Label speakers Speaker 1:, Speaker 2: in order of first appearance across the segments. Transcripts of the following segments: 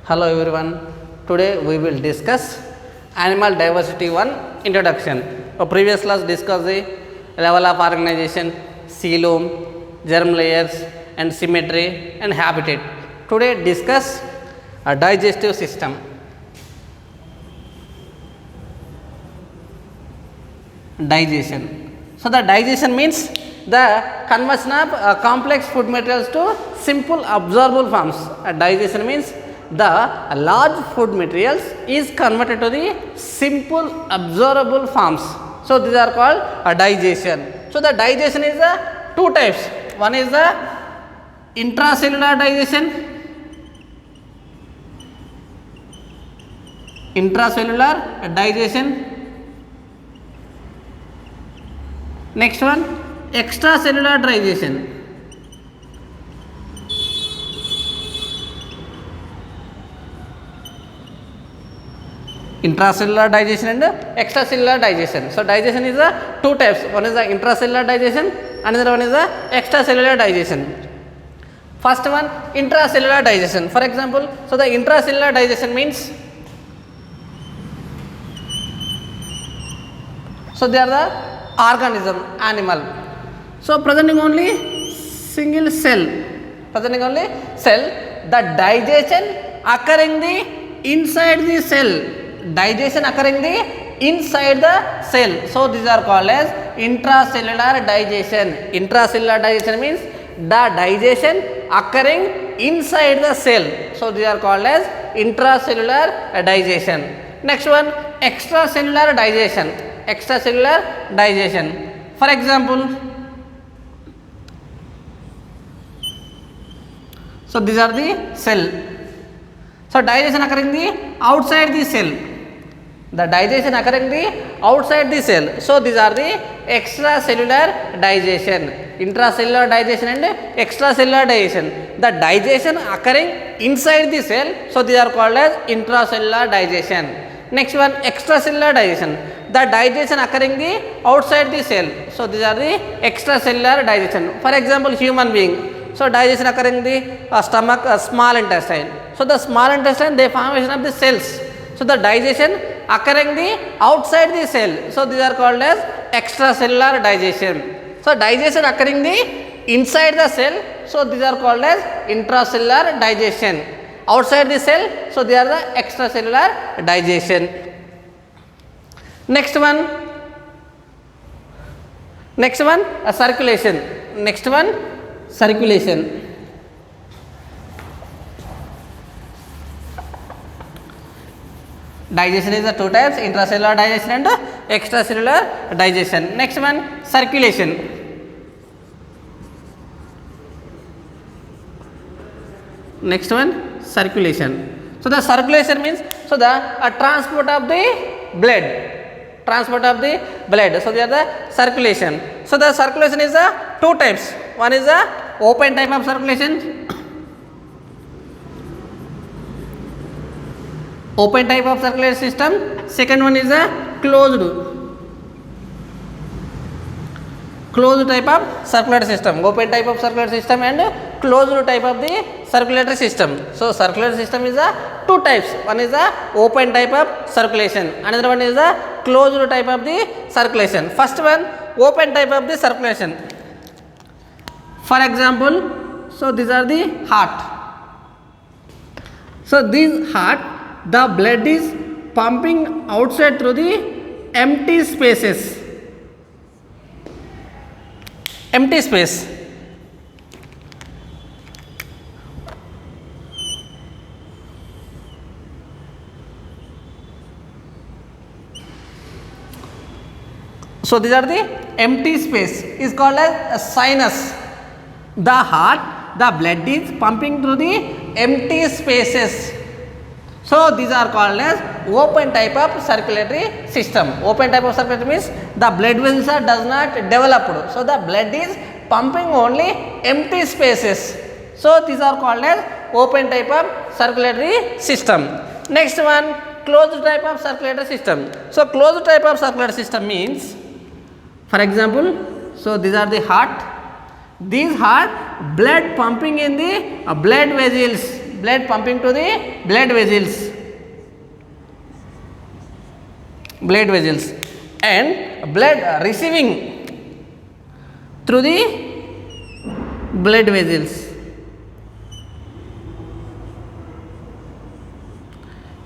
Speaker 1: Hello everyone. Today we will discuss Animal Diversity 1 Introduction. A previous class discussed the level of organization, coelom, germ layers and symmetry and habitat. Today discuss a digestive system. Digestion. So the digestion means the conversion of complex food materials to simple absorbable forms. Digestion means the large food materials is converted to the simple absorbable forms. So these are called a digestion. So the digestion is two types. One is the intracellular digestion. Intracellular digestion. Next one, extracellular digestion. Intracellular digestion and extracellular digestion. So digestion is two types. One is the intracellular digestion, another one is the extracellular digestion. First one, intracellular digestion. For example, so the intracellular digestion means, so they are the organism, animal. So presenting only single cell, presenting only cell, the digestion occurring the inside the cell, digestion occurring the inside the cell. So these are called as intracellular digestion. Intracellular digestion means the digestion occurring inside the cell. So these are called as intracellular digestion. Next one, extracellular digestion. Extracellular digestion. For example, so these are the cell. So digestion occurring the outside the cell. The digestion occurring the outside the cell. So these are the extracellular digestion. Intracellular digestion and extracellular digestion. The digestion occurring inside the cell. So these are called as intracellular digestion. Next one, extracellular digestion. The digestion occurring the outside the cell. So these are the extracellular digestion. For example, human being. So digestion occurring the stomach, small intestine. So the small intestine, the formation of the cells. So the digestion occurring the outside the cell. So these are called as extracellular digestion. So digestion occurring the inside the cell. So these are called as intracellular digestion. Outside the cell, so they are the extracellular digestion. Next one, circulation. Next one, circulation. Digestion is the two types, intracellular digestion and extracellular digestion. Next one, circulation. Next one, circulation. So the circulation means, so the transport of the blood. Transport of the blood. So they are the circulation. So the circulation is the two types. One is the open type of circulation. Open type of circulatory system. Second one is a closed type of circulatory system. Open type of circulatory system and closed type of the circulatory system. So circulatory system is a two types. One is a open type of circulation. Another one is a closed type of the circulation. First one, open type of the circulation. For example, so these are the heart. So this heart, the blood is pumping outside through the empty spaces. Empty space. So these are the empty space is called as a sinus. The heart, the blood is pumping through the empty spaces. So these are called as open type of circulatory system. Open type of circulatory means the blood vessels are does not develop. So the blood is pumping only empty spaces. So these are called as open type of circulatory system. Next one, closed type of circulatory system. So closed type of circulatory system means, for example, so these are the heart. These heart, blood pumping in the blood vessels. blood pumping to the blood vessels, and blood receiving through the blood vessels.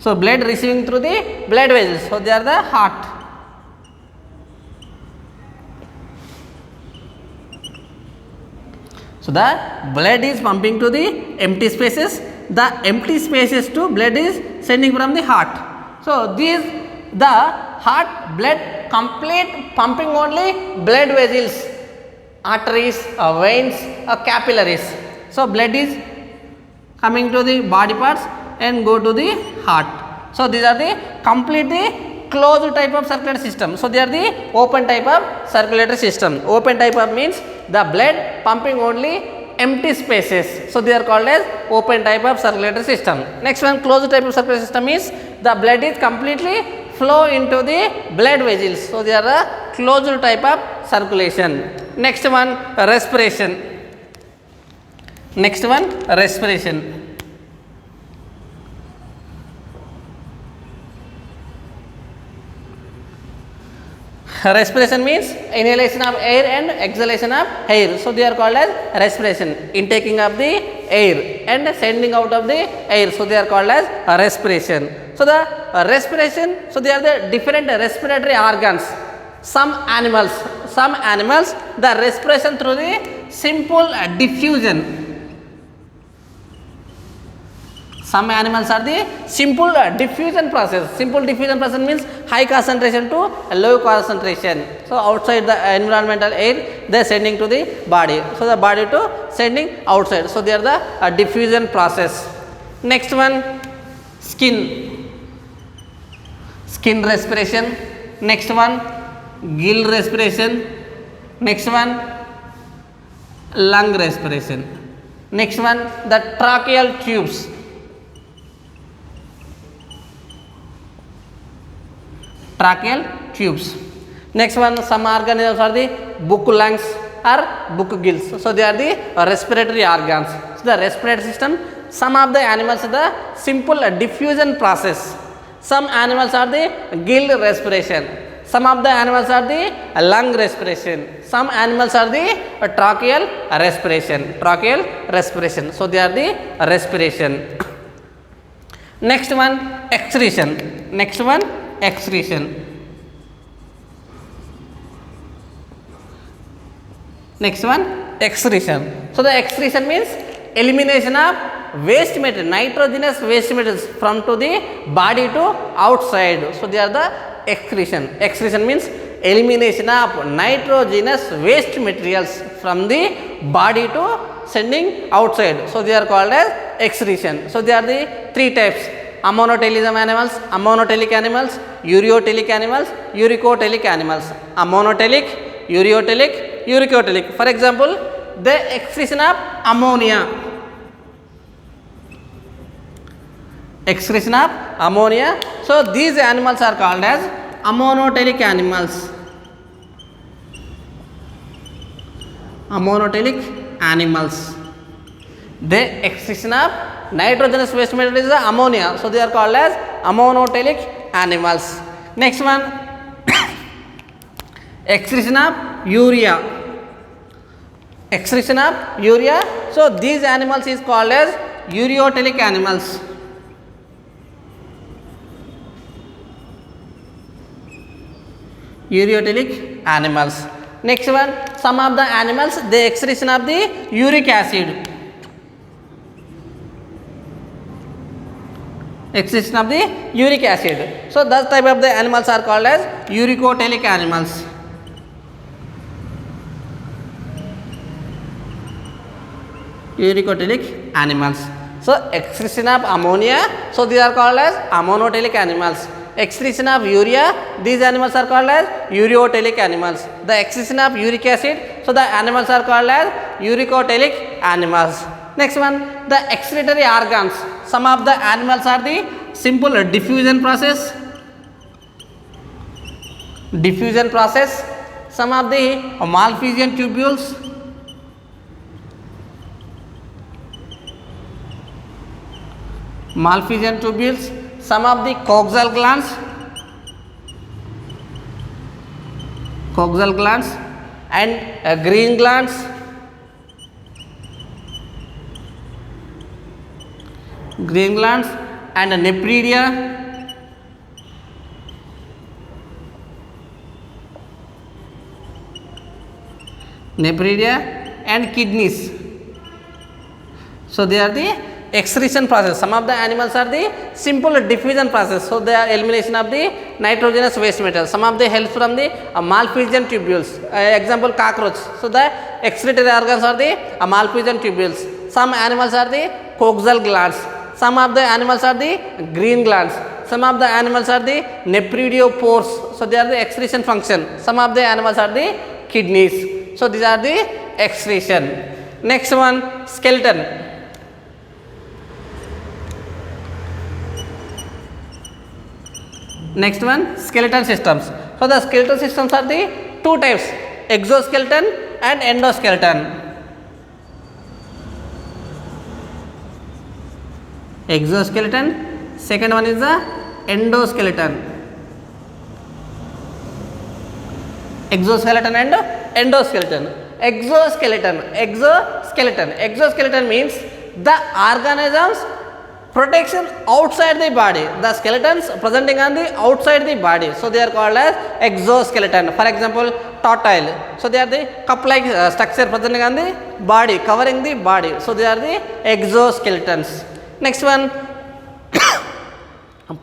Speaker 1: So blood receiving through the blood vessels, so they are the heart. So the blood is pumping to the empty spaces, the empty spaces to blood is sending from the heart. So these, the heart blood complete pumping only blood vessels, arteries, veins, capillaries. So blood is coming to the body parts and go to the heart. So these are the completely closed type of circulatory system. So they are the open type of circulatory system. Open type of means the blood pumping only empty spaces. So they are called as open type of circulatory system. Next one, closed type of circulatory system is the blood is completely flow into the blood vessels. So they are the closed type of circulation. Next one, respiration. Next one, respiration. Respiration means inhalation of air and exhalation of air. So they are called as respiration. Intaking of the air and sending out of the air. So they are called as respiration. So the respiration, so they are the different respiratory organs. Some animals, the respiration through the simple diffusion. Some animals are the simple diffusion process. Simple diffusion process means high concentration to low concentration. So outside the environmental air, they are sending to the body. So the body to sending outside. So they are the diffusion process. Next one, skin respiration. Next one, gill respiration. Next one, lung respiration. Next one, the tracheal tubes. Tracheal tubes. Next one, some organisms are the book lungs or book gills. So they are the respiratory organs. So the respiratory system, some of the animals are the simple diffusion process. Some animals are the gill respiration. Some of the animals are the lung respiration. Some animals are the tracheal respiration. So they are the respiration. Next one, excretion. Next one, excretion. Next one, excretion. So the excretion means elimination of waste material, nitrogenous waste materials from to the body to outside. So they are the excretion. Excretion means elimination of nitrogenous waste materials from the body to sending outside. So they are called as excretion. So they are the three types: ammonotelic animals, ureotelic animals, uricotelic animals. Ammonotelic, uricotelic. For example, the excretion of ammonia. Excretion of ammonia. So these animals are called as ammonotelic animals. The excretion of nitrogenous waste material is the ammonia. So they are called as ammonotelic animals. Next one, excretion of urea. So these animals is called as ureotelic animals. Next one, some of the animals, the excretion of the uric acid. So that type of the animals are called as uricotelic animals. So excretion of ammonia, so these are called as ammonotelic animals. Excretion of urea, these animals are called as ureotelic animals. The excretion of uric acid, so the animals are called as uricotelic animals. Next one, the excretory organs. Some of the animals are the simple diffusion process. Some of the Malpighian tubules. Malpighian tubules, some of the coxal glands, and green glands, and nephridia, and kidneys. So they are the excretion process. Some of the animals are the simple diffusion process. So they are elimination of the nitrogenous waste matter. Some of the helps from the Malpighian tubules. Example, cockroach. So the excretory organs are the Malpighian tubules. Some animals are the coxal glands. Some of the animals are the green glands. Some of the animals are the nephridopores. So they are the excretion function. Some of the animals are the kidneys. So these are the excretion. Next one, skeleton. Next one, skeleton systems. So the skeleton systems are the two types, exoskeleton and endoskeleton. Exoskeleton, second one is the endoskeleton. Exoskeleton and endoskeleton. Exoskeleton means the organisms protection outside the body, the skeletons presenting on the outside the body. So they are called as exoskeleton. For example, tortoise. So they are the cup-like structure presenting on the body, covering the body. So they are the exoskeletons. Next one,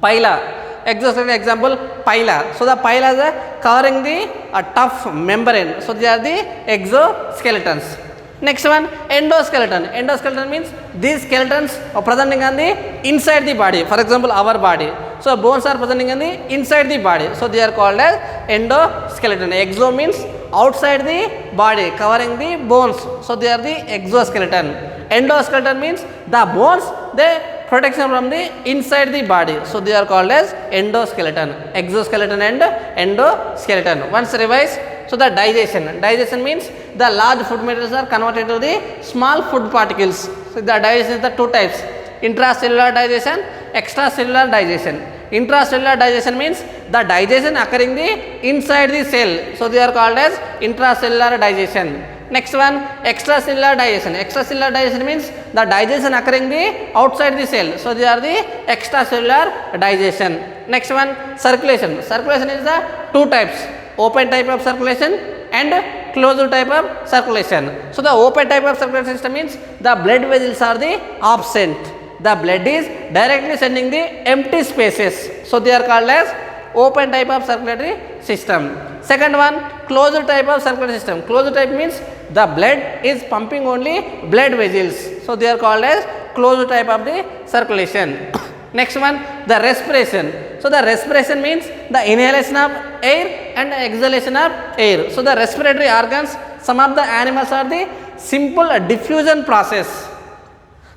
Speaker 1: pila. Exoskeleton example, pila. So the pila is covering the tough membrane. So they are the exoskeletons. Next one, endoskeleton. Endoskeleton means these skeletons are presenting on the inside the body. For example, our body. So bones are presenting on the inside the body. So they are called as endoskeleton. Exo means outside the body, covering the bones. So they are the exoskeleton. Endoskeleton means the bones, they protection from the inside the body. So they are called as endoskeleton. Exoskeleton and endoskeleton. Once revise. So the digestion means the large food materials are converted to the small food particles. So the digestion is the two types, intracellular digestion, extracellular digestion. Intracellular digestion means the digestion occurring the inside the cell. So they are called as intracellular digestion. Next one, extracellular digestion. Extracellular digestion means the digestion occurring the outside the cell. So they are the extracellular digestion. Next one, circulation. Circulation is the two types, open type of circulation and closed type of circulation. So the open type of circulation system means the blood vessels are the absent. The blood is directly sending the empty spaces. So they are called as open type of circulatory system. Second one, closed type of circulatory system. Closed type means the blood is pumping only blood vessels. So they are called as closed type of the circulation. Next one, the respiration. So the respiration means the inhalation of air and exhalation of air. So the respiratory organs, some of the animals are the simple diffusion process.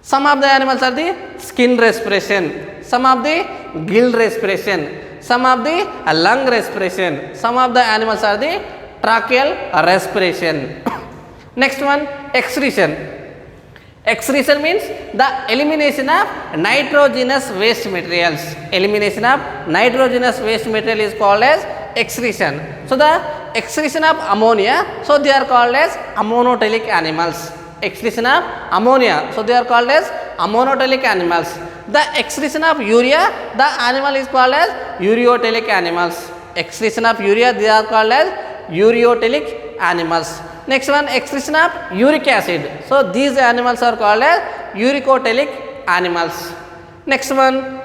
Speaker 1: Some of the animals are the skin respiration, some of the gill respiration, some of the lung respiration, some of the animals are the tracheal respiration. Next one, excretion. Excretion means the elimination of nitrogenous waste materials. Elimination of nitrogenous waste material is called as excretion. So the excretion of ammonia, so they are called as ammonotelic animals. Excretion of ammonia, so they are called as ammonotelic animals. The excretion of urea, the animal is called as ureotelic animals. Excretion of urea, they are called as ureotelic animals. Next one, excretion of uric acid. So these animals are called as uricotelic animals. Next one,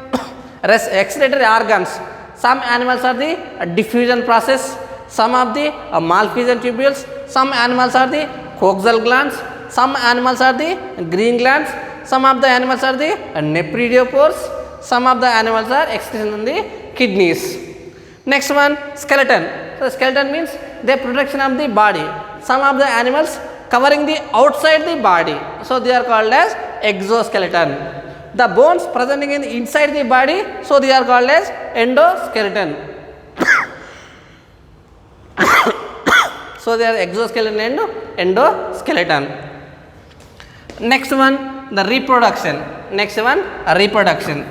Speaker 1: excretory organs. Some animals are the diffusion process, some of the Malpighian tubules, some animals are the coxal glands, some animals are the green glands, some of the animals are the nephridopores, some of the animals are excretion in the kidneys. Next one, skeleton. So skeleton means the protection of the body. Some of the animals covering the outside the body. So they are called as exoskeleton. The bones presenting in inside the body, so they are called as endoskeleton. So they are exoskeleton and endoskeleton. Next one, the reproduction. Next one, reproduction.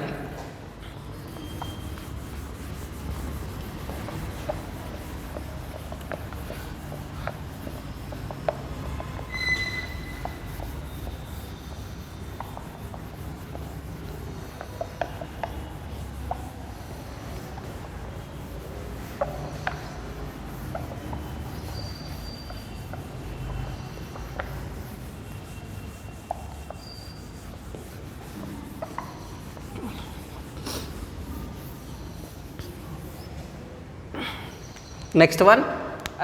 Speaker 1: Next one,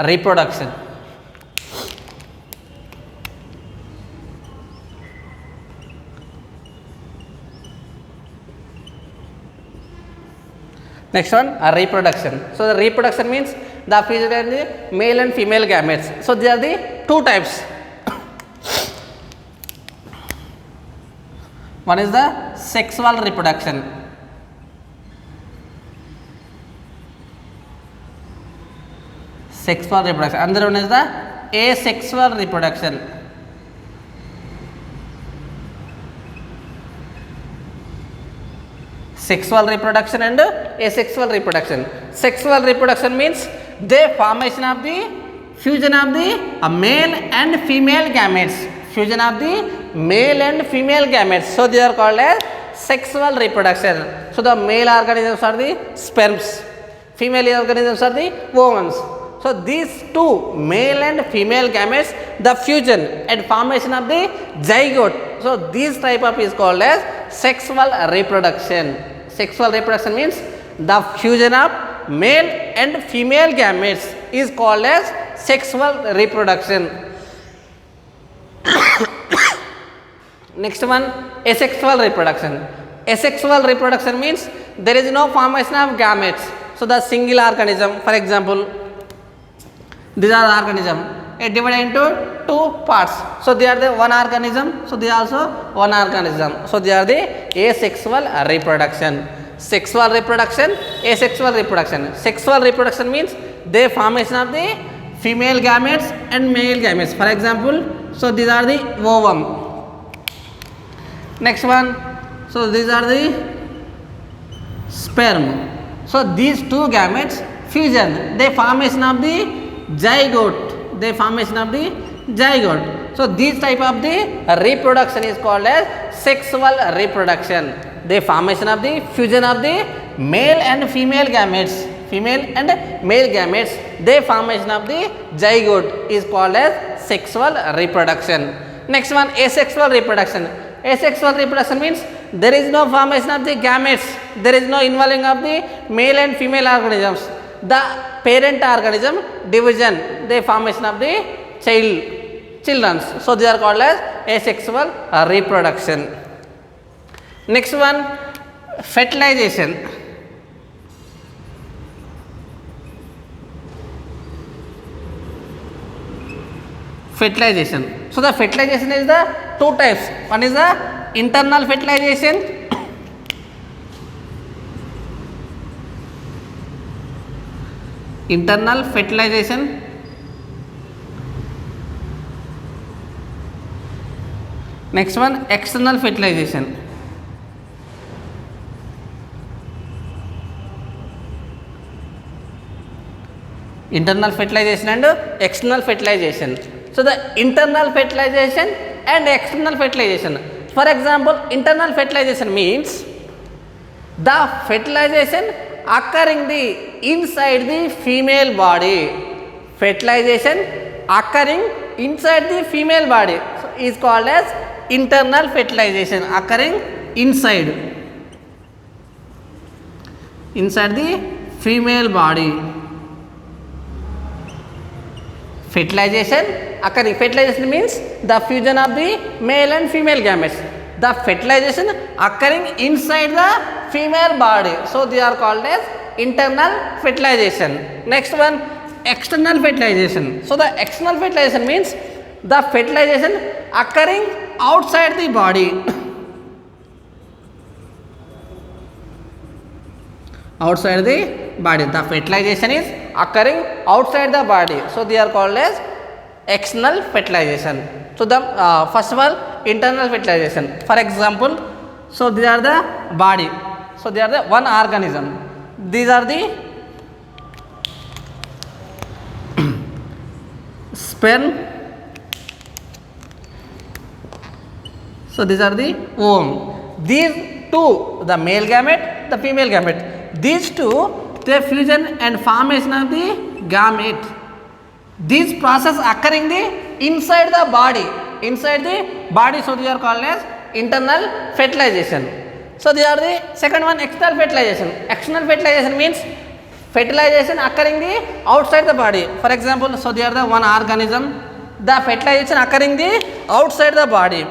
Speaker 1: reproduction. Next one, reproduction. So the reproduction means the fusion and the male and female gametes. So there are the two types. One is the sexual reproduction. Sexual reproduction. Another one is the asexual reproduction. Sexual reproduction and asexual reproduction. Sexual reproduction means the formation of the fusion of the male and female gametes. Fusion of the male and female gametes. So they are called as sexual reproduction. So the male organisms are the sperms, female organisms are the ovums. So these two male and female gametes, the fusion and formation of the zygote. So this type of is called as sexual reproduction. Sexual reproduction means the fusion of male and female gametes is called as sexual reproduction. Next one, asexual reproduction. Asexual reproduction means there is no formation of gametes. So the single organism, for example, these are organism divided into two parts. So they are the one organism. So they are also one organism. So they are the asexual reproduction. Sexual reproduction, asexual reproduction. Sexual reproduction means the formation of the female gametes and male gametes. For example, so these are the ovum. Next one, so these are the sperm. So these two gametes fusion, the formation of the zygote, the formation of the zygote. So this type of the reproduction is called as sexual reproduction. The formation of the fusion of the male and female gametes, female and male gametes, the formation of the zygote is called as sexual reproduction. Next one, asexual reproduction. Asexual reproduction means there is no formation of the gametes, there is no involving of the male and female organisms. The parent organism division, the formation of the children. So they are called as asexual reproduction. Next one, fertilization. Fertilization. So the fertilization is the two types. One is the internal fertilization. Internal fertilization. Next one, external fertilization. Internal fertilization and external fertilization. So the internal fertilization and external fertilization. For example, internal fertilization means the fertilization occurring the inside the female body. Fertilization occurring inside the female body, so is called as internal fertilization, occurring inside the female body. Fertilization occurring. Fertilization means the fusion of the male and female gametes. The fertilization occurring inside the female body. So they are called as internal fertilization. Next one, external fertilization. So the external fertilization means the fertilization occurring outside the body. Outside the body. The fertilization is occurring outside the body. So they are called as external fertilization. So the first of all, internal fertilization. For example, so these are the body. So they are the one organism. These are the sperm. So these are the ovum. These two, the male gamete, the female gamete. These two, they fusion and formation of the gamete. This process occurring the inside the body. Inside the body, so they are called as internal fertilization. So they are the second one, external fertilization. External fertilization means fertilization occurring the outside the body. For example, so they are the one organism. The fertilization occurring the outside the body.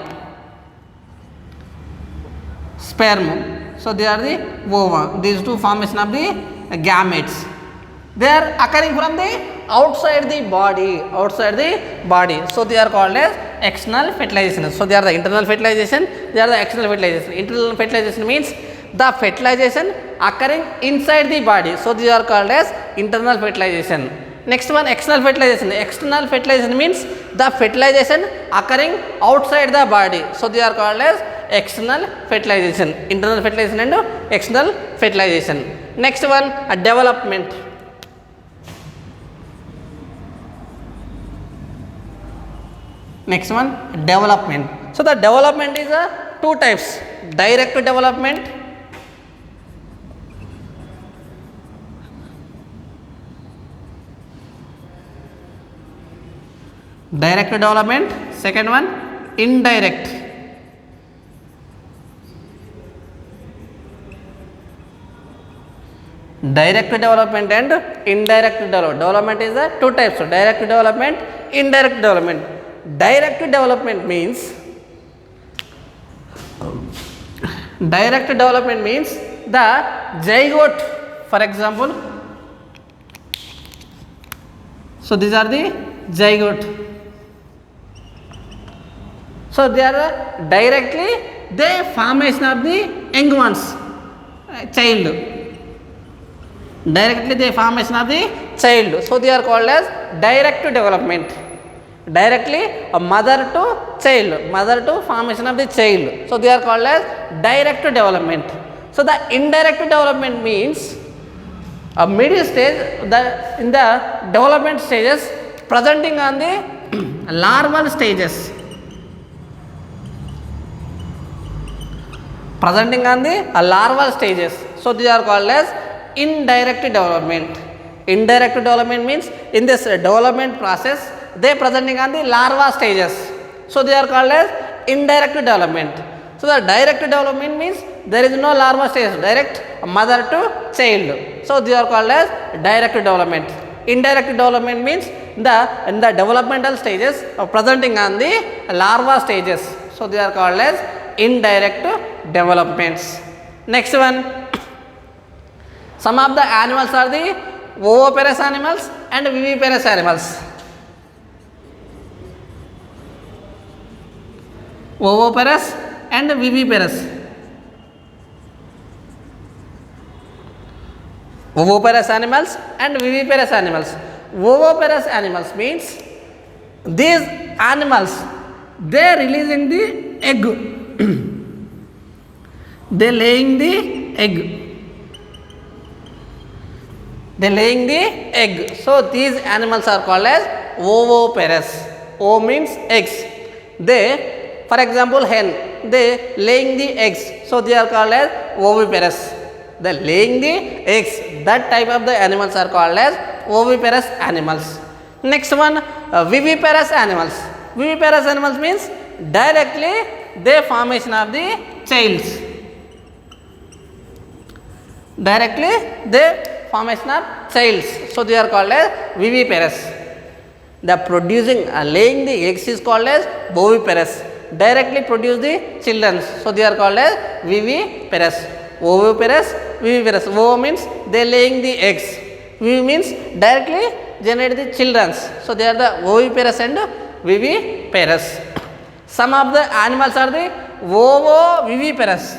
Speaker 1: Sperm. So they are the ova. These two formation of the gametes. They are occurring from the outside the body. Outside the body. So they are called as external fertilization. So they are the internal fertilization. They are the external fertilization. Internal fertilization means the fertilization occurring inside the body. So these are called as internal fertilization. Next one, external fertilization. External fertilization means the fertilization occurring outside the body. So they are called as external fertilization. Internal fertilization and external fertilization. Next one, development. Next one, development. So the development is two types. Direct development. Direct development. Second one, indirect. Direct development and indirect development. Development is two types. Direct development, indirect development. Direct development means the zygote, for example. So these are the zygote. So they are directly the formation of the young ones, child. Directly the formation of the child. So they are called as direct development. Directly a mother to child, mother to formation of the child. So they are called as direct development. So the indirect development means a middle stage, in the development stages presenting on the larval stages. Presenting on the larval stages. So these are called as indirect development. Indirect development means in this development process they presenting on the larva stages. So they are called as indirect development. So the direct development means there is no larva stage, direct mother to child. So they are called as direct development. Indirect development means in the developmental stages of presenting on the larva stages. So they are called as indirect developments. Next one, some of the animals are the oviparous animals and viviparous animals. Oviparous and viviparous. Oviparous animals and viviparous animals. Oviparous animals means these animals, they are releasing the egg. They laying the egg. They laying the egg. So these animals are called as oviparous. O means eggs. They, for example, hen, they laying the eggs. So they are called as oviparous. They laying the eggs. That type of the animals are called as oviparous animals. Next one, viviparous animals. Viviparous animals means directly the formation of the childs. Directly the formation of childs. So they are called as viviparous. The producing, laying the eggs is called as oviparous. Directly produce the children. So they are called as viviparous. Oviparous, viviparous. O means they laying the eggs. Vivi means directly generate the children. So they are the oviparous and viviparous. Some of the animals are the ovoviviparous.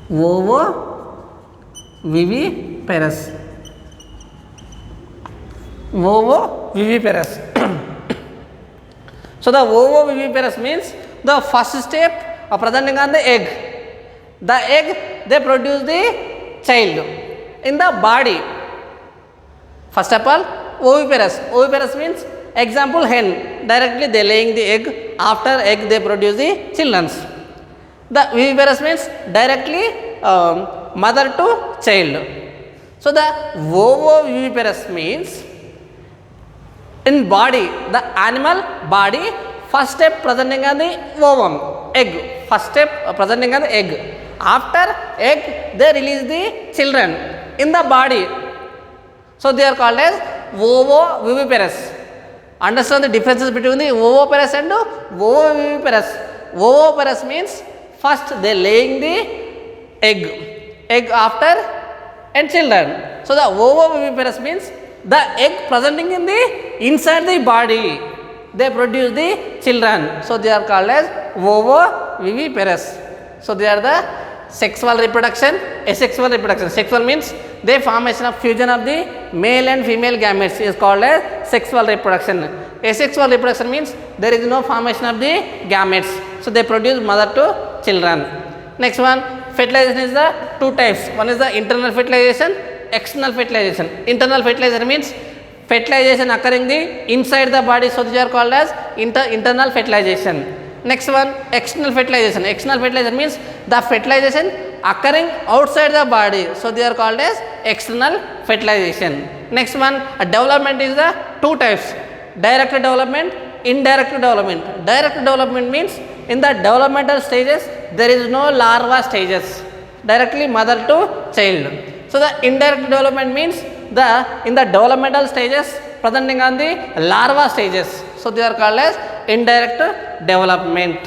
Speaker 1: Ovoviviparous. Ovoviviparous. So the ovoviviparous means the first step of presenting on the egg. The egg, they produce the child in the body. First of all, oviparous. Oviparous means example hen. Directly they laying the egg. After egg they produce the children. The viviparous means directly mother to child. So the ovoviviparous means in body, the animal body, first step presenting on the ovum, egg. First step presenting on the egg. After egg, they release the children in the body. So they are called as ovoviviparous. Understand the differences between the ovoparous and ovoviviparous. Ovoparous means first they laying the egg after and children. So the ovoviviparous means the egg presenting in the inside the body, they produce the children. So they are called as ovoviviparous. So they are the sexual reproduction, asexual reproduction. Sexual means the formation of fusion of the male and female gametes is called as sexual reproduction. Asexual reproduction means there is no formation of the gametes. So they produce mother to children. Next one, fertilization is the two types. One is the internal fertilization, external fertilization. Internal fertilization means fertilization occurring the inside the body, so these are called as internal fertilization. Next one, external fertilization. External fertilization means the fertilization occurring outside the body, so they are called as external fertilization. Next one, development is the two types: direct development, indirect development. Direct development means in the developmental stages there is no larva stages, directly mother to child. So the indirect development means in the developmental stages presenting on the larva stages, so they are called as indirect development.